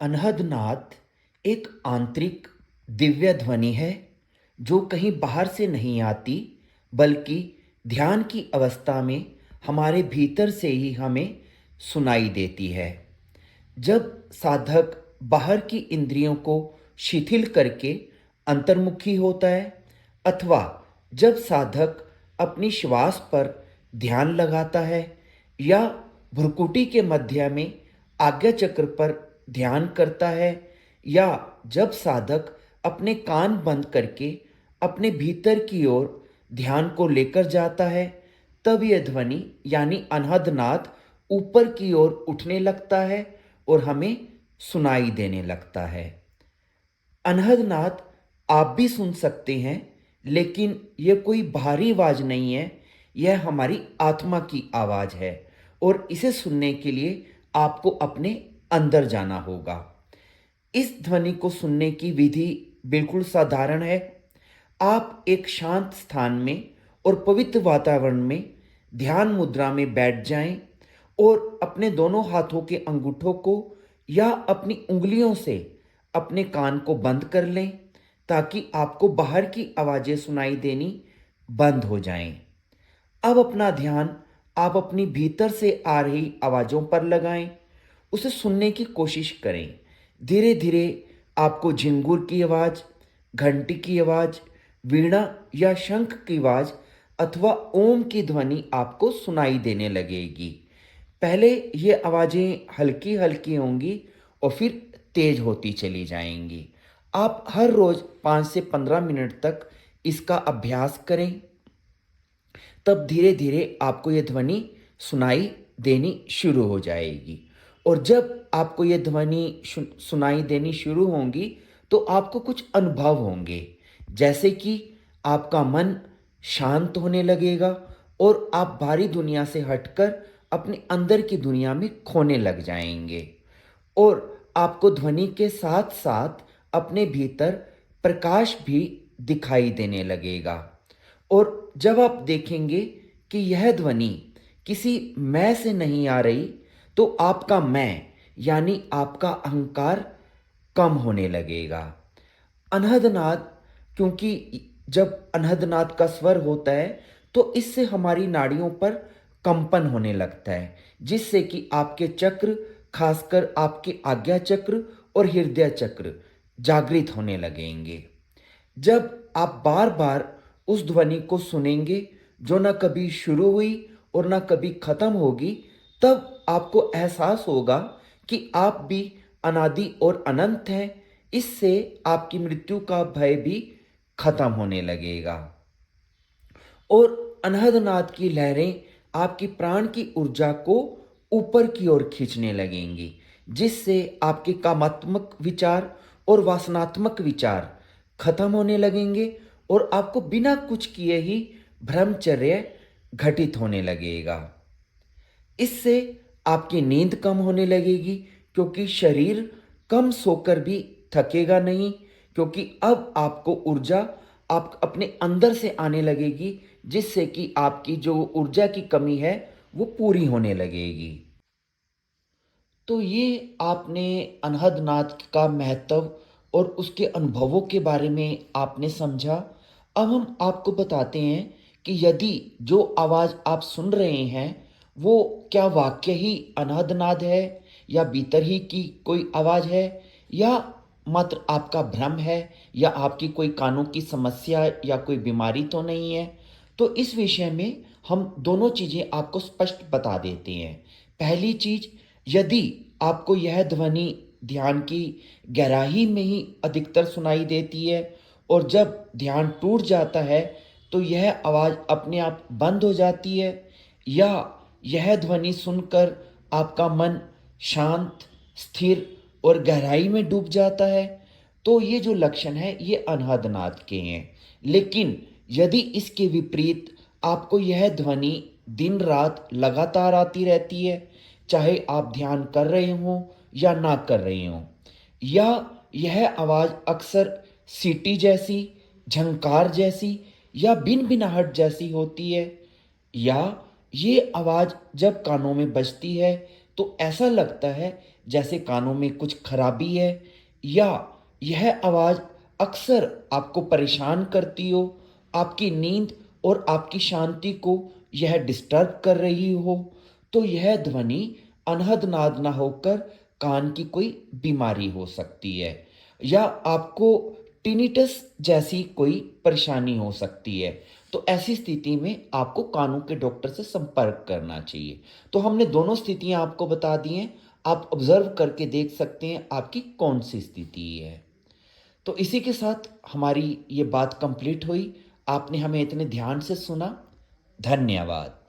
अनहद एक आंतरिक दिव्य ध्वनि है जो कहीं बाहर से नहीं आती, बल्कि ध्यान की अवस्था में हमारे भीतर से ही हमें सुनाई देती है। जब साधक बाहर की इंद्रियों को शिथिल करके अंतर्मुखी होता है, अथवा जब साधक अपनी श्वास पर ध्यान लगाता है, या भ्रुकुटी के मध्य में आज्ञा चक्र पर ध्यान करता है, या जब साधक अपने कान बंद करके अपने भीतर की ओर ध्यान को लेकर जाता है, तब यह ध्वनि यानी अनहदनाद ऊपर की ओर उठने लगता है और हमें सुनाई देने लगता है। अनहदनाद आप भी सुन सकते हैं, लेकिन यह कोई बाहरी आवाज नहीं है, यह हमारी आत्मा की आवाज है। और इसे सुनने के लिए आपको अपने अंदर जाना होगा। इस ध्वनि को सुनने की विधि बिल्कुल साधारण है। आप एक शांत स्थान में और पवित्र वातावरण में ध्यान मुद्रा में बैठ जाएं और अपने दोनों हाथों के अंगूठों को या अपनी उंगलियों से अपने कान को बंद कर लें, ताकि आपको बाहर की आवाजें सुनाई देनी बंद हो जाएं। अब अपना ध्यान आप अपनी भीतर से आ रही आवाजों पर लगाएं, उसे सुनने की कोशिश करें। धीरे धीरे आपको झिंगुर की आवाज, घंटी की आवाज, वीणा या शंख की आवाज अथवा ओम की ध्वनि आपको सुनाई देने लगेगी। पहले ये आवाजें हल्की हल्की होंगी और फिर तेज होती चली जाएंगी। आप हर रोज 5 से 15 मिनट तक इसका अभ्यास करें, तब धीरे धीरे आपको यह ध्वनि सुनाई देनी शुरू हो जाएगी। और जब आपको यह ध्वनि सुनाई देनी शुरू होंगी, तो आपको कुछ अनुभव होंगे, जैसे कि आपका मन शांत होने लगेगा और आप बाहरी दुनिया से हटकर अपने अंदर की दुनिया में खोने लग जाएंगे। और आपको ध्वनि के साथ साथ अपने भीतर प्रकाश भी दिखाई देने लगेगा। और जब आप देखेंगे कि यह ध्वनि किसी मैं से नहीं आ रही, तो आपका मैं यानी आपका अहंकार कम होने लगेगा। अनहदनाद, क्योंकि जब अनहदनाद का स्वर होता है तो इससे हमारी नाड़ियों पर कंपन होने लगता है, जिससे कि आपके चक्र, खासकर आपके आज्ञा चक्र और हृदय चक्र जागृत होने लगेंगे। जब आप बार बार उस ध्वनि को सुनेंगे जो ना कभी शुरू हुई और ना कभी खत्म होगी, तब आपको एहसास होगा कि आप भी अनादि और अनंत हैं। इससे आपकी मृत्यु का भय भी खत्म होने लगेगा। और अनहदनाद की लहरें आपकी प्राण की ऊर्जा को ऊपर की ओर खींचने लगेंगी, जिससे आपके कामात्मक विचार और वासनात्मक विचार खत्म होने लगेंगे और आपको बिना कुछ किए ही ब्रह्मचर्य घटित होने लगेगा। इससे आपकी नींद कम होने लगेगी, क्योंकि शरीर कम सोकर भी थकेगा नहीं, क्योंकि अब आपको ऊर्जा आप अपने अंदर से आने लगेगी, जिससे कि आपकी जो ऊर्जा की कमी है वो पूरी होने लगेगी। तो ये आपने अनहदनाद का महत्व और उसके अनुभवों के बारे में आपने समझा। अब हम आपको बताते हैं कि यदि जो आवाज़ आप सुन रहे हैं वो क्या वाक्य ही अनहदनाद है, या भीतर ही की कोई आवाज़ है, या मात्र आपका भ्रम है, या आपकी कोई कानों की समस्या या कोई बीमारी तो नहीं है। तो इस विषय में हम दोनों चीज़ें आपको स्पष्ट बता देते हैं। पहली चीज़, यदि आपको यह ध्वनि ध्यान की गहराई में ही अधिकतर सुनाई देती है और जब ध्यान टूट जाता है तो यह आवाज़ अपने आप बंद हो जाती है, या यह ध्वनि सुनकर आपका मन शांत, स्थिर और गहराई में डूब जाता है, तो ये जो लक्षण है ये अनहदनाद के हैं। लेकिन यदि इसके विपरीत आपको यह ध्वनि दिन रात लगातार आती रहती है, चाहे आप ध्यान कर रहे हों या ना कर रहे हों, या यह आवाज़ अक्सर सीटी जैसी, झंकार जैसी या बिन बिनाहट जैसी होती है, या ये आवाज़ जब कानों में बजती है तो ऐसा लगता है जैसे कानों में कुछ खराबी है, या यह आवाज़ अक्सर आपको परेशान करती हो, आपकी नींद और आपकी शांति को यह डिस्टर्ब कर रही हो, तो यह ध्वनि अनहद नाद ना होकर कान की कोई बीमारी हो सकती है, या आपको टिनिटस जैसी कोई परेशानी हो सकती है। तो ऐसी स्थिति में आपको कानों के डॉक्टर से संपर्क करना चाहिए। तो हमने दोनों स्थितियाँ आपको बता दी हैं, आप ऑब्ज़र्व करके देख सकते हैं आपकी कौन-सी स्थिति है। तो इसी के साथ हमारी ये बात कंप्लीट हुई। आपने हमें इतने ध्यान से सुना। धन्यवाद।